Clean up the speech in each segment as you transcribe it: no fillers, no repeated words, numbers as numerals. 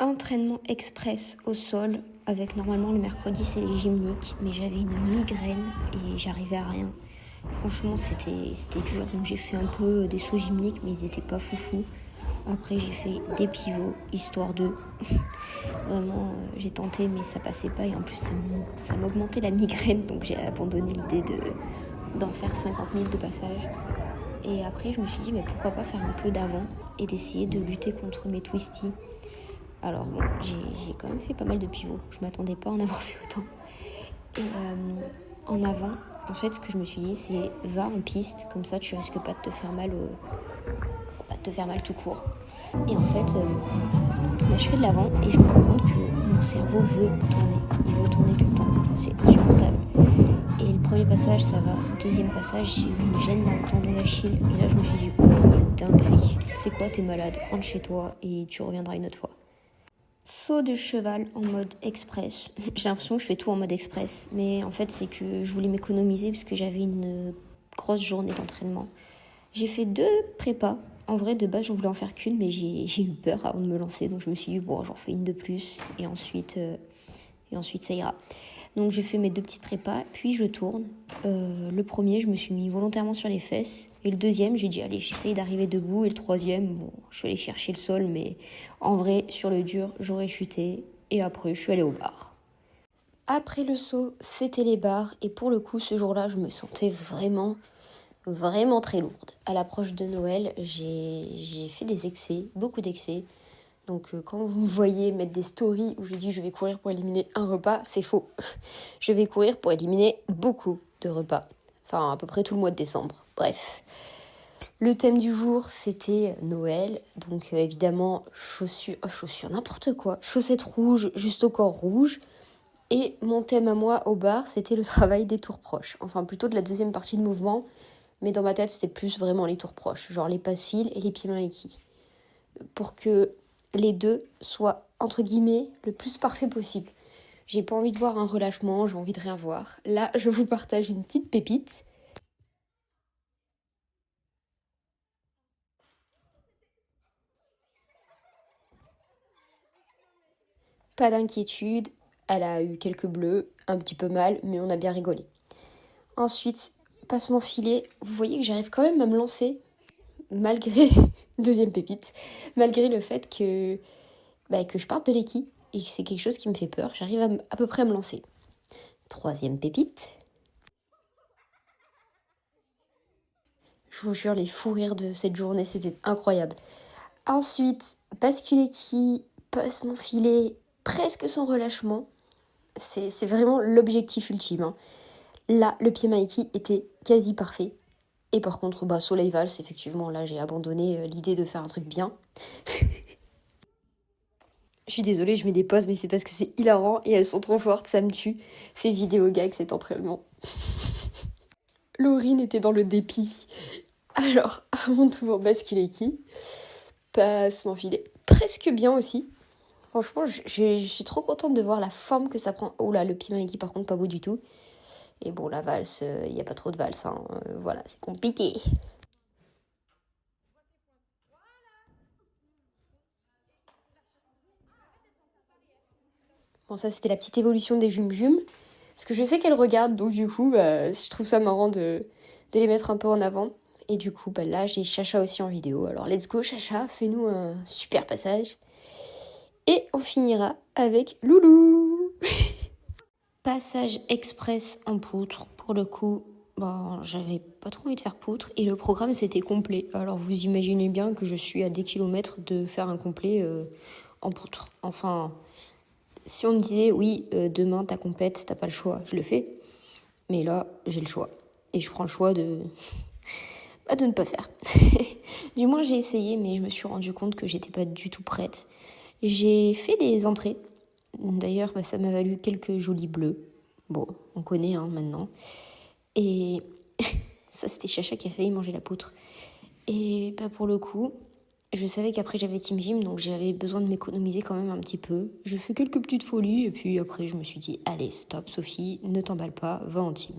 Entraînement express au sol, avec normalement le mercredi c'est les gymniques, mais j'avais une migraine et j'arrivais à rien. Franchement c'était dur, donc j'ai fait un peu des sauts gymniques, mais ils étaient pas foufou. Après j'ai fait des pivots, histoire de... Vraiment j'ai tenté mais ça passait pas, et en plus ça m'augmentait la migraine, donc j'ai abandonné l'idée d'en faire 50 000 de passage. Et après je me suis dit mais pourquoi pas faire un peu d'avant et d'essayer de lutter contre mes twisties. Alors bon, j'ai quand même fait pas mal de pivots. Je m'attendais pas à en avoir fait autant. Et en avant, en fait, ce que je me suis dit, c'est va en piste, comme ça tu risques pas de te faire mal, tout court. Et en fait, je fais de l'avant et je me rends compte que mon cerveau veut tourner. Il veut tourner tout le temps. C'est insupportable. Et le premier passage, ça va. Deuxième passage, j'ai une gêne dans le tendon d'Achille. Et là, je me suis dit, oh, dinguerie. C'est quoi, t'es malade, rentre chez toi et tu reviendras une autre fois. Saut de cheval en mode express. J'ai l'impression que je fais tout en mode express, mais en fait c'est que je voulais m'économiser parce que j'avais une grosse journée d'entraînement. J'ai fait 2 prépas. En vrai, de base, j'en voulais en faire qu'une, mais j'ai eu peur avant de me lancer, donc je me suis dit bon, j'en fais une de plus et ensuite ça ira. Donc j'ai fait mes 2 petites prépas, puis je tourne. Le premier, je me suis mis volontairement sur les fesses. Et le deuxième, j'ai dit allez, j'essaye d'arriver debout. Et le troisième, bon, je suis allée chercher le sol, mais en vrai, sur le dur, j'aurais chuté. Et après, je suis allée au bar. Après le saut, c'était les bars. Et pour le coup, ce jour-là, je me sentais vraiment très lourde. À l'approche de Noël, j'ai fait des excès, beaucoup d'excès. Donc quand vous me voyez mettre des stories où je dis je vais courir pour éliminer un repas, c'est faux. Je vais courir pour éliminer beaucoup de repas. Enfin, à peu près tout le mois de décembre. Bref. Le thème du jour, c'était Noël. Donc évidemment, chaussures, n'importe quoi. Chaussettes rouges, juste au corps rouge. Et mon thème à moi au bar, c'était le travail des tours proches. Enfin, plutôt de la deuxième partie de mouvement. Mais dans ma tête, c'était plus vraiment les tours proches. Genre les passes fils et les pieds mains équis. Pour que les deux soient, entre guillemets, le plus parfait possible. J'ai pas envie de voir un relâchement, j'ai envie de rien voir. Là, je vous partage une petite pépite. Pas d'inquiétude, elle a eu quelques bleus, un petit peu mal, mais on a bien rigolé. Ensuite, passe mon filet. Vous voyez que j'arrive quand même à me lancer, malgré, deuxième pépite, malgré le fait que je parte de l'équipe et que c'est quelque chose qui me fait peur. J'arrive à peu près à me lancer. Troisième pépite. Je vous jure, les fous rires de cette journée, c'était incroyable. Ensuite, basculer qui passe mon filet presque sans relâchement. C'est vraiment l'objectif ultime. Hein. Là, le pied Mikey était quasi parfait. Et par contre, Soleil Valse, effectivement, là, j'ai abandonné l'idée de faire un truc bien. Je suis désolée, je mets des pauses, mais c'est parce que c'est hilarant et elles sont trop fortes, ça me tue. Ces vidéos gags, cet entraînement. Laurine était dans le dépit. Alors, à mon tour, basculer qui passe mon filet presque bien aussi. Franchement, je suis trop contente de voir la forme que ça prend. Oh là, le pied Mikey, par contre, pas beau du tout. Et bon, la valse, il n'y a pas trop de valse. Hein. Voilà, c'est compliqué. Bon, ça, c'était la petite évolution des Jum-Jum. Parce que je sais qu'elles regardent, donc du coup, je trouve ça marrant de les mettre un peu en avant. Et du coup, là, j'ai Chacha aussi en vidéo. Alors, let's go, Chacha, fais-nous un super passage. Et on finira avec Loulou. Passage express en poutre. Pour le coup, j'avais pas trop envie de faire poutre. Et le programme, c'était complet. Alors, vous imaginez bien que je suis à des kilomètres de faire un complet en poutre. Enfin... Si on me disait, oui, demain, ta compète, t'as pas le choix, je le fais. Mais là, j'ai le choix. Et je prends le choix de ne pas faire. Du moins, j'ai essayé, mais je me suis rendu compte que j'étais pas du tout prête. J'ai fait des entrées. D'ailleurs, ça m'a valu quelques jolis bleus. Bon, on connaît maintenant. Et ça, c'était Chacha qui a failli manger la poutre. Et pour le coup... Je savais qu'après j'avais Team Gym, donc j'avais besoin de m'économiser quand même un petit peu. Je fais quelques petites folies et puis après je me suis dit allez stop Sophie, ne t'emballe pas, va en team.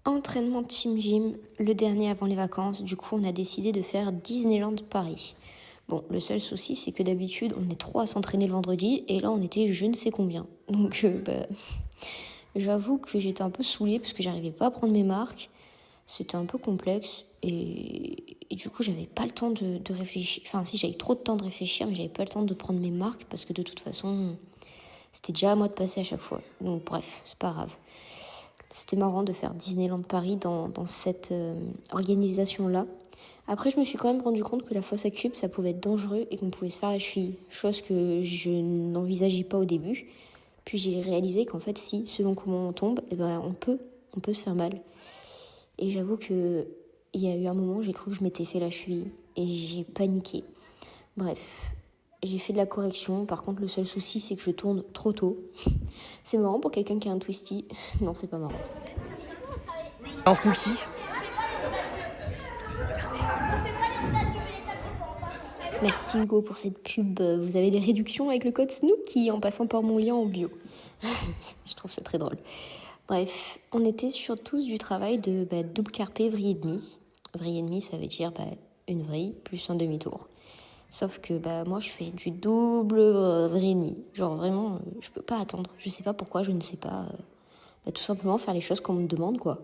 Entraînement Team Gym, le dernier avant les vacances, du coup on a décidé de faire Disneyland Paris. Bon, le seul souci, c'est que d'habitude, on est 3 à s'entraîner le vendredi, et là, on était je ne sais combien. Donc, j'avoue que j'étais un peu saoulée parce que j'arrivais pas à prendre mes marques. C'était un peu complexe, et du coup, j'avais pas le temps de réfléchir. Enfin, si, j'avais trop de temps de réfléchir, mais j'avais pas le temps de prendre mes marques parce que de toute façon, c'était déjà à moi de passer à chaque fois. Donc, bref, c'est pas grave. C'était marrant de faire Disneyland Paris dans cette organisation-là. Après, je me suis quand même rendu compte que la fosse à cubes, ça pouvait être dangereux et qu'on pouvait se faire la cheville, chose que je n'envisageais pas au début. Puis j'ai réalisé qu'en fait, si, selon comment on tombe, on peut se faire mal. Et j'avoue que il y a eu un moment où j'ai cru que je m'étais fait la cheville et j'ai paniqué. Bref, j'ai fait de la correction. Par contre, le seul souci, c'est que je tourne trop tôt. C'est marrant pour quelqu'un qui a un twisty. Non, c'est pas marrant. En Snooki. Merci Hugo pour cette pub. Vous avez des réductions avec le code Snooki en passant par mon lien en bio. Je trouve ça très drôle. Bref, on était sur tous du travail de double carpé vrille et demi. Vrille et demi, ça veut dire une vrille plus un demi-tour. Sauf que moi, je fais du double vrille et demi. Genre vraiment, je peux pas attendre. Je sais pas pourquoi, je ne sais pas. Tout simplement faire les choses qu'on me demande, quoi.